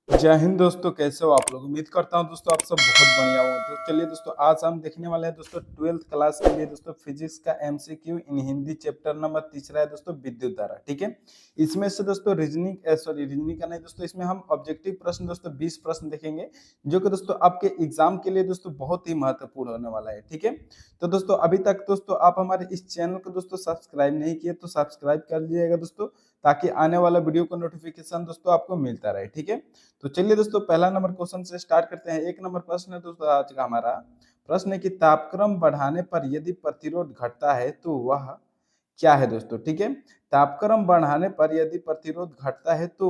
जय हिंद दोस्तों, कैसे हो आप लोग। उम्मीद करता हूं दोस्तों आप सब बहुत बढ़िया हो। तो चलिए दोस्तों, आज हम देखने वाले हैं दोस्तों 12th क्लास के लिए दोस्तों फिजिक्स का एमसीक्यू इन हिंदी चैप्टर नंबर तीसरा है दोस्तों विद्युत धारा। ठीक है, इसमें से दोस्तों रीजनिंग का नहीं दोस्तों, इसमें हम ऑब्जेक्टिव प्रश्न दोस्तों 20 प्रश्न देखेंगे, जो कि दोस्तों आपके एग्जाम के लिए दोस्तों बहुत ही महत्वपूर्ण होने वाला है। ठीक है, तो दोस्तों अभी तक दोस्तों आप हमारे इस चैनल को दोस्तों सब्सक्राइब नहीं किए तो सब्सक्राइब कर लीजिएगा दोस्तों, ताकि आने वाला वीडियो का नोटिफिकेशन दोस्तों आपको मिलता रहे। ठीक है, तो चलिए दोस्तों पहला नंबर क्वेश्चन से स्टार्ट करते हैं। एक नंबर प्रश्न है दोस्तों आज का हमारा। प्रश्न है कि तापक्रम बढ़ाने पर यदि प्रतिरोध घटता है तो वह क्या है दोस्तों। ठीक है, तापक्रम बढ़ाने पर यदि प्रतिरोध घटता है तो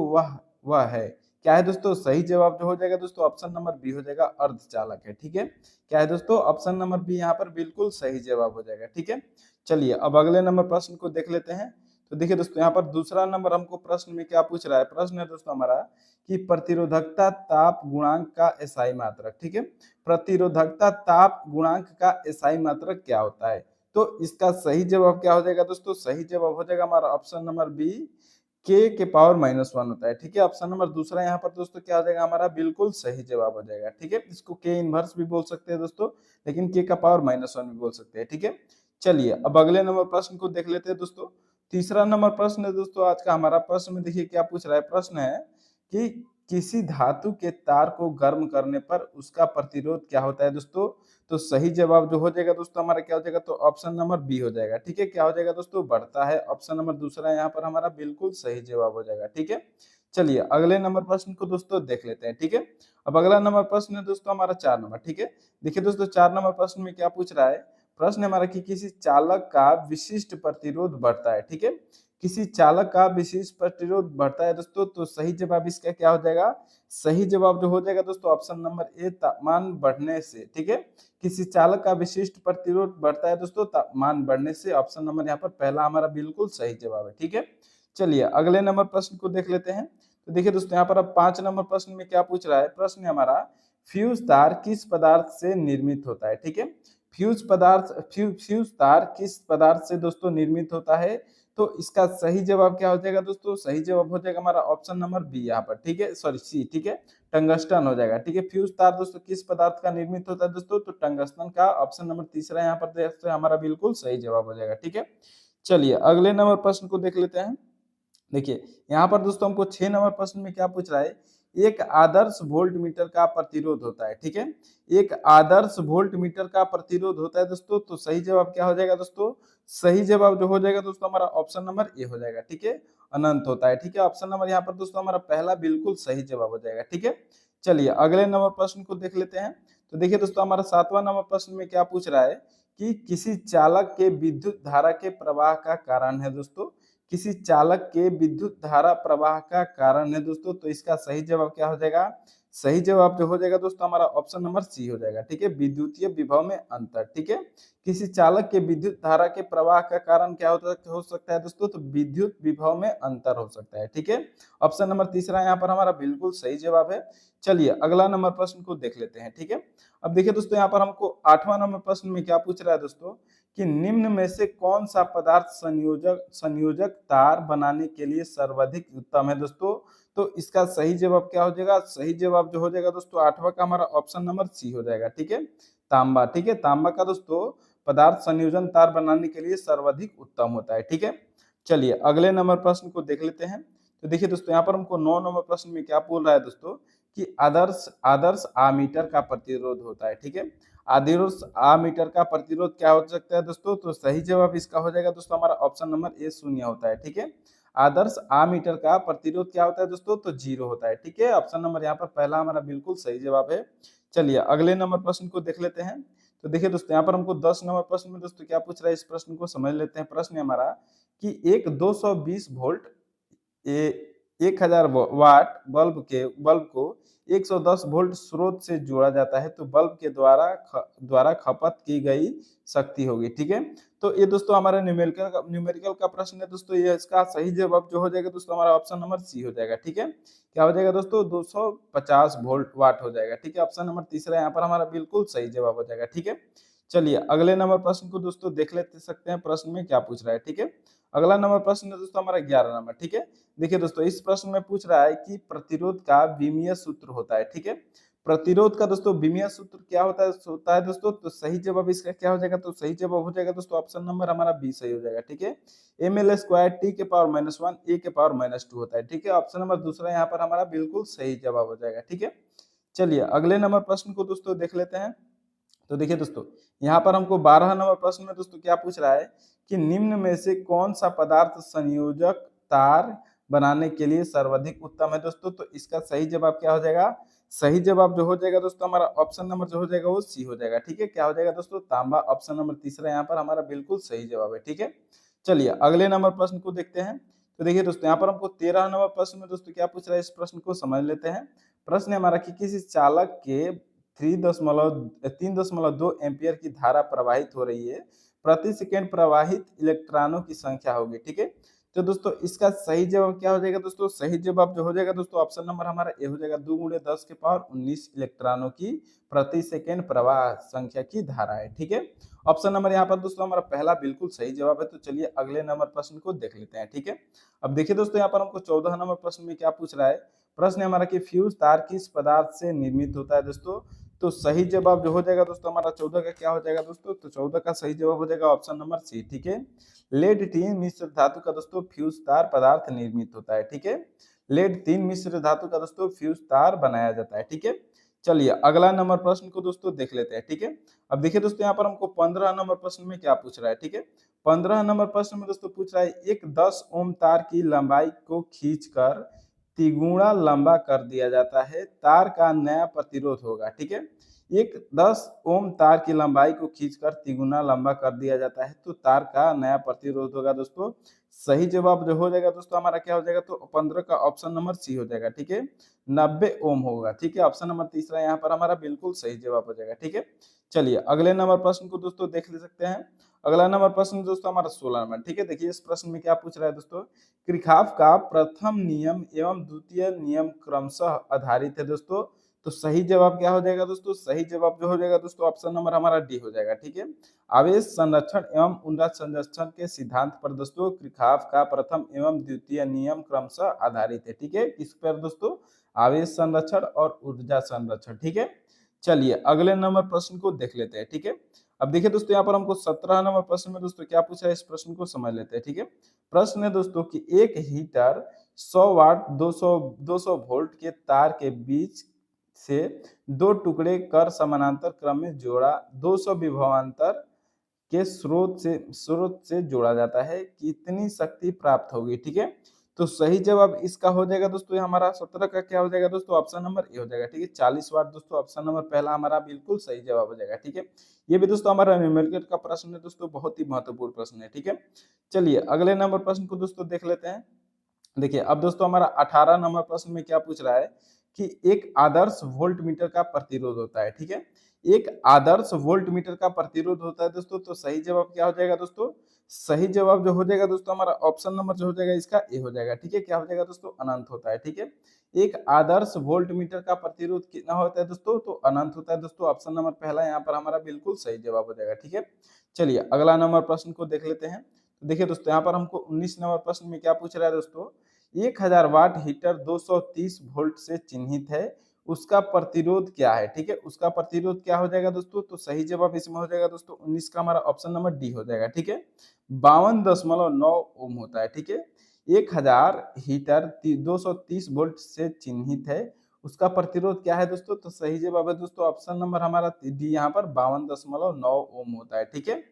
वह है क्या है दोस्तों। सही जवाब जो हो जाएगा दोस्तों ऑप्शन नंबर बी हो जाएगा, अर्धचालक है। ठीक है, क्या है दोस्तों, ऑप्शन नंबर बी यहाँ पर बिल्कुल सही जवाब हो जाएगा। ठीक है, चलिए अब अगले नंबर प्रश्न को देख लेते हैं। तो देखिए दोस्तों यहाँ पर दूसरा नंबर हमको प्रश्न में क्या पूछ रहा है। प्रश्न है दोस्तों हमारा कि प्रतिरोधकता ताप गुणांक का एसआई मात्रक। ठीक है, प्रतिरोधकता ताप गुणांक का एसआई मात्रक क्या होता है। तो इसका सही जवाब क्या हो जाएगा दोस्तों। सही जवाब हो जाएगा हमारा ऑप्शन नंबर बी, के पावर -1 होता है। ठीक है, ऑप्शन नंबर दूसरा यहाँ पर दोस्तों क्या हो जाएगा हमारा, बिल्कुल सही जवाब हो जाएगा। ठीक है, इसको के इनवर्स भी बोल सकते हैं दोस्तों, लेकिन के का पावर -1 भी बोल सकते हैं। ठीक है, चलिए अब अगले नंबर प्रश्न को देख लेते हैं दोस्तों। तीसरा नंबर प्रश्न है दोस्तों आज का हमारा। प्रश्न में देखिए क्या पूछ रहा है। प्रश्न है कि किसी धातु के तार को गर्म करने पर उसका प्रतिरोध क्या होता है दोस्तों। तो सही जवाब जो हो जाएगा दोस्तों हमारा क्या हो जाएगा, तो ऑप्शन नंबर बी हो जाएगा। ठीक है, क्या हो जाएगा दोस्तों, बढ़ता है। ऑप्शन नंबर दूसरा यहाँ पर हमारा बिल्कुल सही जवाब हो जाएगा। ठीक है, चलिए अगले नंबर प्रश्न को दोस्तों देख लेते हैं। ठीक है, अब अगला नंबर प्रश्न है दोस्तों हमारा 4 नंबर। ठीक है, देखिए दोस्तों 4 नंबर प्रश्न में क्या पूछ रहा है। प्रश्न हमारा कि किसी चालक का विशिष्ट प्रतिरोध बढ़ता है। ठीक है, किसी चालक का विशेष प्रतिरोध बढ़ता है दोस्तों। तो सही जवाब इसका क्या हो जाएगा। सही जवाब जो हो जाएगा दोस्तों ऑप्शन नंबर ए, तापमान बढ़ने से। ठीक है, किसी चालक का विशिष्ट प्रतिरोध बढ़ता है दोस्तों तापमान बढ़ने से। ऑप्शन नंबर यहाँ पर पहला हमारा बिल्कुल सही जवाब है। ठीक है, चलिए अगले नंबर प्रश्न को देख लेते हैं। तो देखिए दोस्तों यहाँ पर अब 5 नंबर प्रश्न में क्या पूछ रहा है। प्रश्न हमारा फ्यूज तार किस पदार्थ से निर्मित होता है। ठीक है, फ्यूज तार किस पदार्थ से दोस्तों निर्मित होता है। तो इसका सही जवाब क्या हो जाएगा दोस्तों। सही जवाब हो जाएगा हमारा ऑप्शन नंबर बी यहाँ पर। ठीक है, सॉरी सी। ठीक है, टंगस्टन हो जाएगा। ठीक है, फ्यूज तार दोस्तों किस पदार्थ का निर्मित होता है दोस्तों, तो टंगस्टन का। ऑप्शन नंबर तीसरा यहाँ पर हमारा बिल्कुल सही जवाब हो जाएगा। ठीक है, चलिए अगले नंबर प्रश्न को देख लेते हैं। देखिए यहाँ पर दोस्तों हमको 6 नंबर प्रश्न में क्या पूछ रहा है। एक आदर्श वोल्ट मीटर का प्रतिरोध होता है। ठीक है, एक आदर्श वोल्ट मीटर का प्रतिरोध होता है दोस्तों। तो सही जवाब क्या हो जाएगा दोस्तों। सही जवाब जो हो जाएगा दोस्तों हमारा ऑप्शन नंबर ए हो जाएगा। ठीक है, अनंत होता है। ठीक है, ऑप्शन नंबर यहाँ पर दोस्तों हमारा पहला बिल्कुल सही जवाब हो जाएगा। ठीक है, चलिए अगले नंबर प्रश्न को देख लेते हैं। तो देखिए दोस्तों हमारा 7वां नंबर प्रश्न में क्या पूछ रहा है कि किसी चालक के विद्युत धारा के प्रवाह का कारण है दोस्तों। किसी चालक के विद्युत धारा प्रवाह का कारण है दोस्तों। तो इसका सही जवाब क्या हो जाएगा। सही जवाब जो हो जाएगा दोस्तों हमारा ऑप्शन नंबर सी हो जाएगा। ठीक है, विद्युतीय विभव में अंतर। ठीक है, किसी चालक के विद्युत धारा के प्रवाह का कारण क्या हो सकता है दोस्तों, तो विद्युत विभव में अंतर हो सकता है। ठीक है, ऑप्शन नंबर तीसरा यहाँ पर हमारा बिल्कुल सही जवाब है। चलिए अगला नंबर प्रश्न को देख लेते हैं। ठीक है, अब देखिए दोस्तों यहाँ पर हमको 8वां नंबर प्रश्न में क्या पूछ रहा है दोस्तों कि निम्न में से कौन सा पदार्थ संयोजक तार बनाने के लिए सर्वाधिक उत्तम है दोस्तों। तो इसका सही जवाब क्या हो जाएगा। सही जवाब जो हो जाएगा दोस्तों 8वां का हमारा ऑप्शन नंबर सी हो जाएगा। ठीक है, तांबा। ठीक है, तांबा का दोस्तों पदार्थ संयोजन तार बनाने के लिए सर्वाधिक उत्तम होता है। ठीक है, चलिए अगले नंबर प्रश्न को देख लेते हैं। तो देखिए दोस्तों यहाँ पर हमको 9 नंबर प्रश्न में क्या बोल रहा है दोस्तों कि आदर्श आदर्श आमीटर का प्रतिरोध होता है। ठीक है, आदर्श आमीटर का प्रतिरोध क्या हो सकता है दोस्तों। तो सही जवाब इसका हो जाएगा दोस्तों हमारा ऑप्शन नंबर ए, शून्य होता है। ठीक है, आदर्श आमीटर का प्रतिरोध क्या होता है दोस्तों, तो 0 होता है। ठीक है, ऑप्शन नंबर यहाँ पर पहला हमारा बिल्कुल सही जवाब है। चलिए अगले नंबर प्रश्न को देख लेते हैं। तो देखिए दोस्तों यहाँ पर हमको 10 नंबर प्रश्न में दोस्तों क्या पूछ रहा है, इस प्रश्न को समझ लेते हैं। प्रश्न है हमारा कि एक 220 वोल्ट 1000 वाट बल्ब को 110 वोल्ट स्रोत से जोड़ा जाता है तो बल्ब के द्वारा खपत की गई शक्ति होगी। ठीक है, तो ये दोस्तों हमारा न्यूमेरिकल का प्रश्न है दोस्तों। ये इसका सही जवाब जो हो जाएगा दोस्तों हमारा ऑप्शन नंबर सी हो जाएगा। ठीक है, क्या हो जाएगा दोस्तों 250 वोल्ट वाट हो जाएगा। ठीक है, ऑप्शन नंबर तीसरा यहाँ पर हमारा बिल्कुल सही जवाब हो जाएगा। ठीक है, चलिए अगले नंबर प्रश्न को दोस्तों देख लेते सकते हैं प्रश्न में क्या पूछ रहा है। ठीक है, अगला नंबर प्रश्न है दोस्तों हमारा 11 नंबर। ठीक है, देखिए दोस्तों इस प्रश्न में पूछ रहा है कि प्रतिरोध का विमीय सूत्र होता है। ठीक है, प्रतिरोध का दोस्तों विमीय सूत्र क्या होता है दोस्तों। तो सही जवाब इसका क्या हो जाएगा, तो सही जवाब हो जाएगा दोस्तों ऑप्शन नंबर हमारा बी सही हो जाएगा। ठीक है, एम एल स्क्वायर टी के पावर -1 ए के पावर -2 होता है। ठीक है, ऑप्शन नंबर दूसरा यहाँ पर हमारा बिल्कुल सही जवाब हो जाएगा। ठीक है, चलिए अगले नंबर प्रश्न को दोस्तों देख लेते हैं। तो देखिए दोस्तों यहाँ पर हमको 12 नंबर प्रश्न में दोस्तों क्या पूछ रहा है कि निम्न में से कौन सा पदार्थ संयोजक तार बनाने के लिए सर्वाधिक उत्तम है दोस्तों। तो इसका सही जवाब क्या हो जाएगा, सही जवाब जो हो जाएगा दोस्तों हमारा ऑप्शन नंबर जो हो जाएगा वो सी हो जाएगा। ठीक है, क्या हो जाएगा दोस्तों, तांबा। ऑप्शन नंबर तीसरा यहाँ पर हमारा बिल्कुल सही जवाब है। ठीक है, चलिए अगले नंबर प्रश्न को देखते हैं। तो देखिए दोस्तों यहाँ पर हमको 13 नंबर प्रश्न में दोस्तों क्या पूछ रहा है, इस प्रश्न को समझ लेते हैं। प्रश्न है हमारा कि किसी चालक के 3.2 एम्पियर की धारा प्रवाहित हो रही है, प्रति सेकेंड प्रवाहित इलेक्ट्रॉनों की संख्या होगी। ठीक है, तो दोस्तों इसका सही जवाब क्या हो जाएगा दोस्तों, सही जवाब जो हो जाएगा दोस्तों ऑप्शन नंबर हमारा ए हो जाएगा, 2 × 10 के पावर 19 इलेक्ट्रॉनों की प्रति सेकेंड प्रवाह संख्या की धारा है। ठीक है, ऑप्शन नंबर यहाँ पर दोस्तों हमारा पहला बिल्कुल सही जवाब है। तो चलिए अगले नंबर प्रश्न को देख लेते हैं। ठीक है, अब देखिए दोस्तों यहाँ पर हमको 14 नंबर प्रश्न में क्या पूछ रहा है। प्रश्न है हमारा कि फ्यूज तार किस पदार्थ से निर्मित होता है दोस्तों। तो सही जवाब जो हो जाएगा दोस्तों हमारा 14 का क्या हो जाएगा दोस्तों, तो 14 का सही जवाब हो जाएगा ऑप्शन नंबर सी। ठीक है, लेड 3 मिश्र धातु का दोस्तों फ्यूज तार पदार्थ निर्मित होता है। ठीक है, लेड 3 मिश्र धातु का दोस्तों फ्यूज तार बनाया जाता है। ठीक है, चलिए अगला नंबर प्रश्न को दोस्तों देख लेते हैं। ठीक है, अब देखिए दोस्तों यहाँ पर हमको 15 नंबर प्रश्न में क्या पूछ रहा है। ठीक है, 15 नंबर प्रश्न में दोस्तों पूछ रहा है एक 10 ओम तार की लंबाई को खींचकर तिगुना लंबा कर दिया जाता है, तार का नया प्रतिरोध होगा। ठीक है, एक 10 ओम तार की लंबाई को खींचकर तिगुना लंबा कर दिया जाता है तो तार का नया प्रतिरोध होगा दोस्तों। सही जवाब जो हो जाएगा दोस्तों हमारा क्या हो जाएगा, तो 15 का ऑप्शन नंबर सी हो जाएगा। ठीक है, 90 ओम होगा। ठीक है, ऑप्शन नंबर तीसरा यहाँ पर हमारा बिल्कुल सही जवाब हो जाएगा। ठीक है, चलिए अगले नंबर प्रश्न को दोस्तों देख ले सकते हैं। अगला नंबर प्रश्न दोस्तों हमारा 16 नंबर। ठीक है, देखिए इस प्रश्न में क्या पूछ रहा है दोस्तों, किरचॉफ का प्रथम नियम एवं द्वितीय नियम क्रमशः आधारित है दोस्तों। तो सही जवाब क्या हो जाएगा दोस्तों, सही जवाब जो हो जाएगा दोस्तों ऑप्शन नंबर हमारा डी हो जाएगा। ठीक है, आवेश संरक्षण एवं ऊर्जा संरक्षण के सिद्धांत पर दोस्तों किरचॉफ का प्रथम एवं द्वितीय नियम क्रमशः आधारित है। ठीक है, किस पर दोस्तों, आवेश संरक्षण और ऊर्जा संरक्षण। ठीक है, चलिए अगले नंबर प्रश्न को देख लेते हैं। ठीक है, अब देखिए दोस्तों यहाँ पर हमको 17 नंबर प्रश्न में दोस्तों क्या पूछा है, इस प्रश्न को समझ लेते हैं। ठीक है, प्रश्न है दोस्तों कि एक हीटर 100 वाट 200 वोल्ट के तार के बीच से 2 टुकड़े कर समानांतर क्रम में जोड़ा 200 विभवांतर के स्रोत से जोड़ा जाता है, कितनी शक्ति प्राप्त होगी। ठीक है, तो सही जवाब इसका हो जाएगा दोस्तों हमारा 17 का क्या हो जाएगा दोस्तों ऑप्शन नंबर ए हो जाएगा। ठीक है, 40 वाट दोस्तों ऑप्शन नंबर पहला हमारा बिल्कुल सही जवाब हो जाएगा। ठीक है, ये भी दोस्तों हमारा न्यूमेरिकल का प्रश्न है दोस्तों, बहुत ही महत्वपूर्ण प्रश्न है। ठीक है, चलिए अगले नंबर प्रश्न को दोस्तों देख लेते हैं। देखिए अब दोस्तों हमारा 18 नंबर प्रश्न में क्या पूछ रहा है कि एक आदर्श वोल्ट मीटर का प्रतिरोध होता है। ठीक है, एक आदर्श वोल्ट मीटर का प्रतिरोध होता है दोस्तों। तो सही जवाब क्या हो जाएगा दोस्तों, सही जवाब जो हो जाएगा दोस्तों हमारा ऑप्शन नंबर जो हो जाएगा इसका ए हो जाएगा। ठीक है, क्या हो जाएगा दोस्तों, अनंत होता है। ठीक है, एक आदर्श वोल्ट मीटर का प्रतिरोध कितना होता है दोस्तों, तो अनंत होता है दोस्तों। ऑप्शन नंबर पहला यहाँ पर हमारा बिल्कुल सही जवाब हो जाएगा। ठीक है, चलिए अगला नंबर प्रश्न को देख लेते हैं। तो देखिए दोस्तों यहाँ पर हमको 19 नंबर प्रश्न में क्या पूछ रहा है दोस्तों, 1000 वाट हीटर 230 वोल्ट से चिन्हित है, उसका प्रतिरोध क्या है। ठीक है, उसका प्रतिरोध क्या हो जाएगा दोस्तों, तो सही जवाब इसमें हो जाएगा दोस्तों 19 का हमारा ऑप्शन नंबर डी हो जाएगा। ठीक है, 52.9 ओम होता है। ठीक है, 1000 हीटर 230 वोल्ट से चिन्हित है, उसका प्रतिरोध क्या है दोस्तों, तो सही जवाब है दोस्तों ऑप्शन नंबर हमारा डी यहाँ पर 52.9 ओम होता है। ठीक है,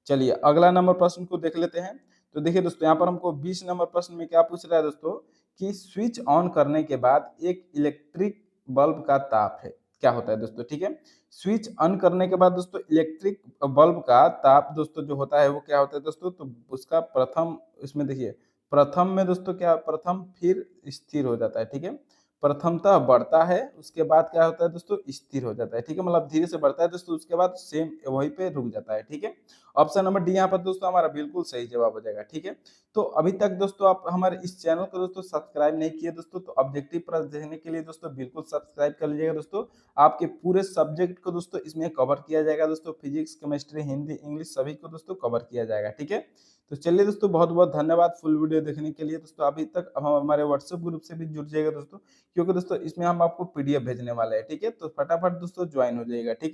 चलिए अगला नंबर प्रश्न को देख लेते हैं। तो देखिए दोस्तों यहाँ पर हमको 20 नंबर प्रश्न में क्या पूछ रहा है दोस्तों कि स्विच ऑन करने के बाद एक इलेक्ट्रिक बल्ब का ताप है, क्या होता है दोस्तों। ठीक है, स्विच ऑन करने के बाद दोस्तों इलेक्ट्रिक बल्ब का ताप दोस्तों जो होता है वो क्या होता है दोस्तों, तो उसका प्रथम इसमें देखिए प्रथम में दोस्तों क्या, प्रथम फिर स्थिर हो जाता है। ठीक है, प्रथमतः बढ़ता है, उसके बाद क्या होता है दोस्तों, स्थिर हो जाता है। ठीक है, मतलब धीरे से बढ़ता है दोस्तों, उसके बाद सेम वहीं पे रुक जाता है। ठीक है, ऑप्शन नंबर डी यहाँ पर दोस्तों हमारा बिल्कुल सही जवाब हो जाएगा। ठीक है, तो अभी तक दोस्तों आप हमारे इस चैनल को दोस्तों सब्सक्राइब नहीं किए दोस्तों, तो ऑब्जेक्टिव प्रश्न देखने के लिए दोस्तों बिल्कुल सब्सक्राइब कर लीजिएगा दोस्तों। आपके पूरे सब्जेक्ट को दोस्तों इसमें कवर किया जाएगा दोस्तों, फिजिक्स, केमिस्ट्री, हिंदी, इंग्लिश सभी को दोस्तों कवर किया जाएगा। ठीक है, तो चलिए दोस्तों बहुत बहुत धन्यवाद फुल वीडियो देखने के लिए दोस्तों। अभी तक हम हमारे व्हाट्सएप ग्रुप से भी जुड़ जाएगा दोस्तों, क्योंकि दोस्तों इसमें हम आपको पीडीएफ भेजने वाले हैं। ठीक है, तो फटाफट दोस्तों ज्वाइन हो जाइएगा। ठीक है।